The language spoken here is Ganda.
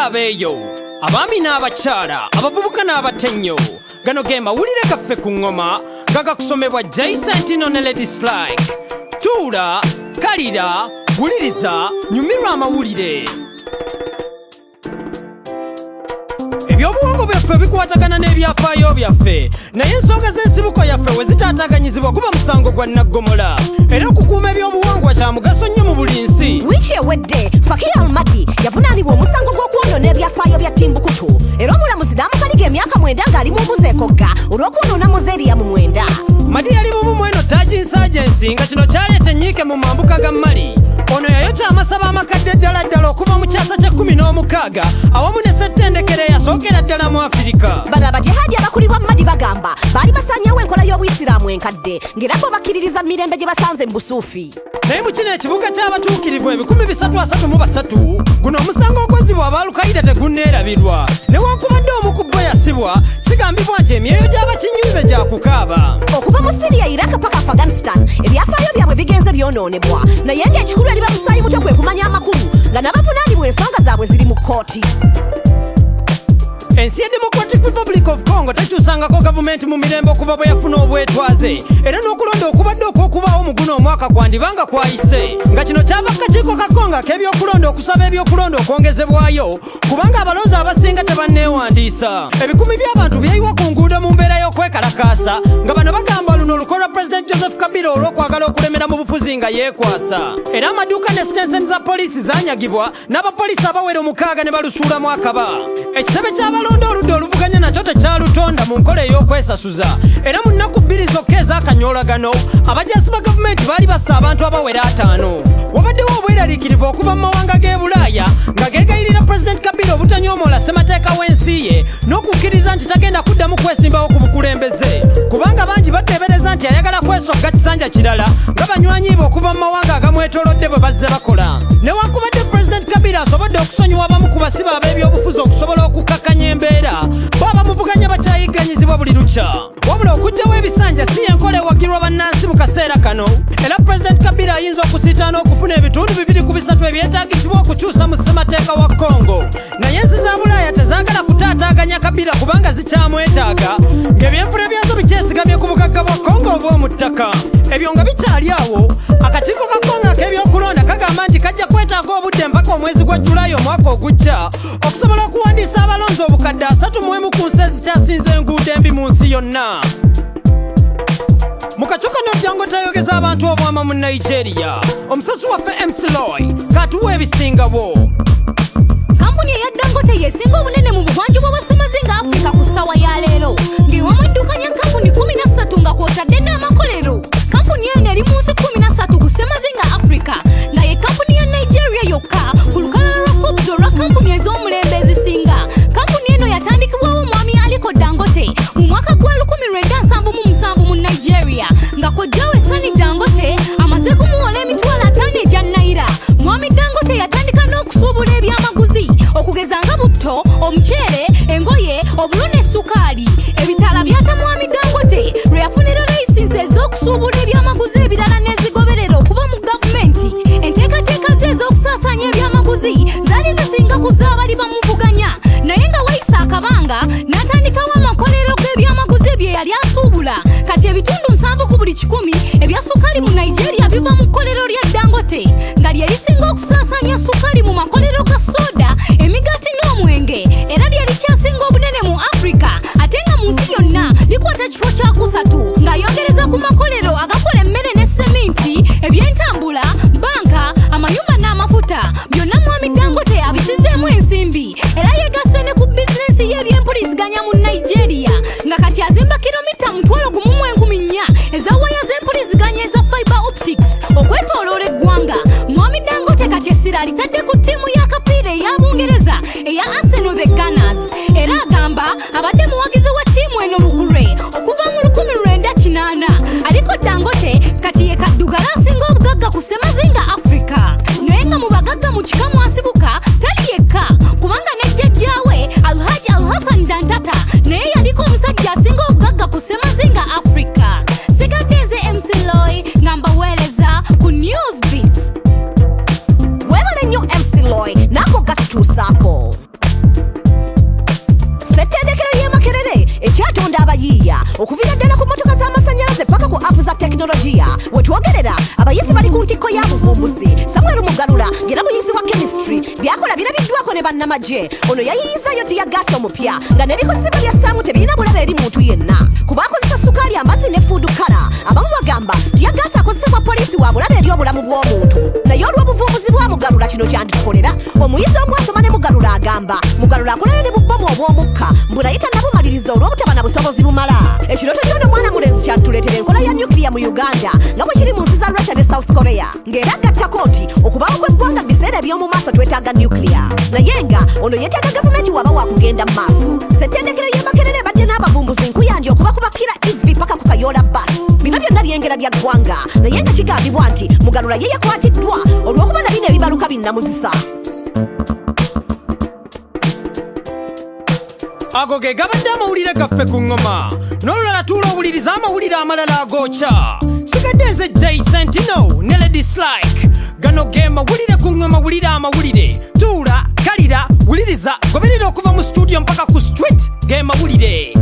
abeeyo abaami n'abakyala abavubuka n'abatenyo gano ge mawulire gaffe ku ngoma nga gakusomebwa Jason ne Lady Slike. Tuula, kalira, wuliriza, nyumirwa amawulire. Ebyobuwangwa byaffe bikwatagana n'ebyafaayo byaffe, naye ensonga z'ensibuko yaffe we zitaataaganyizibwa guba musango gwa nnaggomola. Era okukuuma ebyobuwangwa kya mugaso nnyo mu buli nsi. Wiiki ewedde Fakir Almadi yavunaanibwa omusango gw'okwonoona ebyafaayo bya Timbuktu, era omulamuzi n'amukaliga emyaka 9 ng'ali mu mbuzi ekogga olw'okwonoona muzeeriya mu 9. Madi yali mumu eno Taji Insurgency nga kino kyaleeta enyiike mu mambuka ga Mali. Ono yayokya amasaba amakadde ddala okuva mu kyasa kya 16 awamu ne ssettendekero eyasookera ddala mu Afirika. Bano abajihadi abakulirwa Madi bagamba baali basaanyawo enkola y'obuyisiraamu enkadde ng'era bo bakkiririza mirembe gye basanze mu busuufi. Naye mu kino ekibuga ky'abatuukirivu 333 guno omusango ogwazibwa abaalukaida tegunneerabirwa. Newankubadde omu ku bo yasibwa, kigambibwa nti emyoyo gy'abakinyumibe gya kukaaba. Okuva mu Syria, Iraq paka Afghanistan ebyafaayo byabwe bigenze byonoonebwa, naye ng'ekikulu eri bamusaayi mutwe kwe kumanya amakulu nga n'abavunaanibwa ensonga zaabwe ziri mu kkooti. Ensi ya Democratic Republic of Congo tekyusangako gavumenti mu mirembe okuva bwe yafuna obwetwaze, era n'okulonda okubadde okw'okubaawo mu guno omwaka kwandibanga kwayise. Nga kino kyava ku kakiiko ka Congo ak'ebyokulonda okusaba ebyokulonda okwongezebwayo, kubanga abalonzi abasinga tebanneewandiisa. Ebikumi by'abantu byayiwa ku nguudo mu mbeera y'okwekalakaasa, nga bano bagamba luno olukwe lwa President Joseph Kabila olw'okwagala okulemera mu bufuzi nga yeekwasa. Era amaduuka ne sitenseni za poliisi zaanyagibwa, n'abapoliisi abawera 6 ne balusuulamu akaba. Ekitebe ky'abalonda oludda oluvuganya nakyo tekyalutonda mu nkola ey'okwesasuza. Era mu nnaku 2 zokka ez'akanyoolagano, abajaasi ba gavumenti baali bassa abantu abawera 5. Wabaddewo obweraliikirivu okuva mu mawanga g'e Bulaaya nga geegayirira President Kabila obutanyoomola ssemateeka w'ensi ye n'okukkiriza nti tagenda kuddamu kwesimbawo ku bukulembeze, kubanga bangi bateebereza nti ayagala kwesogga kisanja kirala nga banywanyi be okuva mu mawanga agamwetoolodde bwe bazze bakola. Newankubadde President Kabila asobodde okusonyiwa abamu ku basibe ab'ebyobufuzi okusobola okukakkanya embeera, bo abamuvuganya bakyayigganyizibwa buli lukya. Wabula okuggyawo ebisanja si yenkola ewagirwa bannansi mu kaseera kano, era President Kabila ayinza okusiitaana okufuna ebitundu 2 ebyetaagisibwa okukyusa mu ssemateeka wa Congo. Naye ensi za Bulaaya tezaagala kutaataaganya Kabila kubanga zikyamwetaaga, ng'ebyenfuna byazo bikyesigamye ku bugagga bwa Congo obw'omu ttaka. Ebyo nga bikyali awo, akakiiko ka Congo ak'ebyokulonda kagamba nti kajja kwetaaga obudde mpaka omwezi gwa Julayi omwaka ogujja okusobola okuwandiisa abalonzi obukadde 31 ku nsi ezikyasinze enguudo embi mu nsi yonna. Mu kaco kano Dangote ayogeza abantu obwama mu Nigeria. Omusasi waffe MC Loy katuwa ebisingawo. Kampuni eya Dangote yesinga obunene mu buvanjuba bwa Ssemazinga Africa ku ssaawa ya leero, ng'ewamu eddukanya kampuni 13 nga kw'otadde n'amakolero. Kampuni eno eri mu nsi 13 ku Ssemazinga Africa, nga ye kampuni ya Nigeria yokka ku lukalala lwa Forbes olwa kampuni ez'omulembe ezisinga. Kampuni eno yatandikibwawo omwami Aliko Dangote mu mwaka gwa 1977 mu Nigeria, nga kojjawe Sani Dangote amaze kumuwola emitwalo 5 egya naira. Mwami Dangote yatandika n'okusuubula ebyamaguzi okugeza nga butto, omuceere, engoye, obulu n'essukaali. Ebitala byata mwami Dangote lwe yafunira layisinsi ez'okusuubula ebyamaguzi ebirala n'ezigoberera okuva mu gavumenti. Enteekateeka ze ez'okusaasaanya ebyamaguzi zaali zisinga ku z'abali bamuvuganya, naye nga wayisa akabanga n'atandikawo amakolero g'ebyamaguzi bye yali asuubula. Kati ebitundu 7 ku buli 100 ebya ssukaali mu Nigeria biva mu kkolero lya Dangote, nga lye lisinga okusaasaanya ssukaali mu makolero ga soda, emigaati n'omwenge, era lye likyasinga obunene mu Africa, ate nga mu nsi yonna likwata kifo kya 3, ng'ayongereza ku makolero agakola emmere ne seminti, eby'entambula, banka, amayumba n'amafuta. Byonna mwami Dangote abisizeemu ensimbi, era yegasse ne ku bizinensi y'ebyempuliziganya mu Nigeria, nga kati azimba kilomita 1,400 eza waya z'empuliziganya eza fiber optics okwetooloola eggwanga. Mwami Dangote kati essira alitadde ku ttiimu y'akapiira eya Bungereza eya Arsenal the Gunners, era agamba abadde muwagizi wa ttiimu eno lugulwe okuva mu 1980. Aliko Dangote kati ye kaddugala asinga obugagga ku Ssemazinga Africa, naye nga mu bagagga mu kika mwasibuka tali yekka, kubanga ne jjajjaawe Alhaji Alhassan Dantata naye yaliko omusajja asinga obugagga ku Ssemazinga Africa. Sigadde nze MC Loy nga mbaweereza ku Newsbeat. Weebale nnyo MC Loy, naako gatutuusaako. tekinologiya wetwogerera abayizi bali ku ntikko ya buvumbuzi. Samuel Mugalula ng'era muyizi wa chemistry byakola birabiddwako ne bannamagye. Ono yayiyizayo tiyaggaasi omupya nga n'ebikozesebwa bya ssaamu tebirina bulabe eri muntu yenna. Ku baakozesa sukaali, amazzi ne food kala, abamu bagamba tiyaggaasi akozesebwa poliisi wa bulabe eri obulamu bw'omuntu. Naye olw'obuvumbuzi bwa Mugalula kino kyanditukolera. Omuyizi omwasoma ne Mugalula agamba Mugalula akolayo ne bubbomu obw'omukka mbu naye tannabumaliriza olw'obutaba na busobozi bumala. Ekirooto ky'ono mwana mulenzi kyatuleetera enkola ya nuclear mu Uganda nga bwe kiri mu nsi za Russia ne South Korea, ng'era agattako nti okubaawo kw'eggwanga mu biseera eby'omu maaso twetaaga nuclear. Naye nga ono yeetaaga gavumenti waba wakugenda mu maaso. Ssettendekero y'e Makerere ebadde n'abavumbuzi nkuyanja okubakubakira EV paka ku Kayola bus. Bino byonna byengera bya ggwanga, naye nga kigambibwa nti Mugalula ye yakwatiddwa olw'okuba na bino ebibaluka binnamuzisa. Ago ge gabadde amawulire gaffe ku ngoma, n'olulala tuula owuliriza amawulire amalala agokya. Sigadde nze Jay Sentino ne Lady Slike. Gano ge mawulire ku ngoma, wulira amawulire. Tuula, kalira, wuliriza, goberera okuva mu studio mpaka ku street ge mawulire.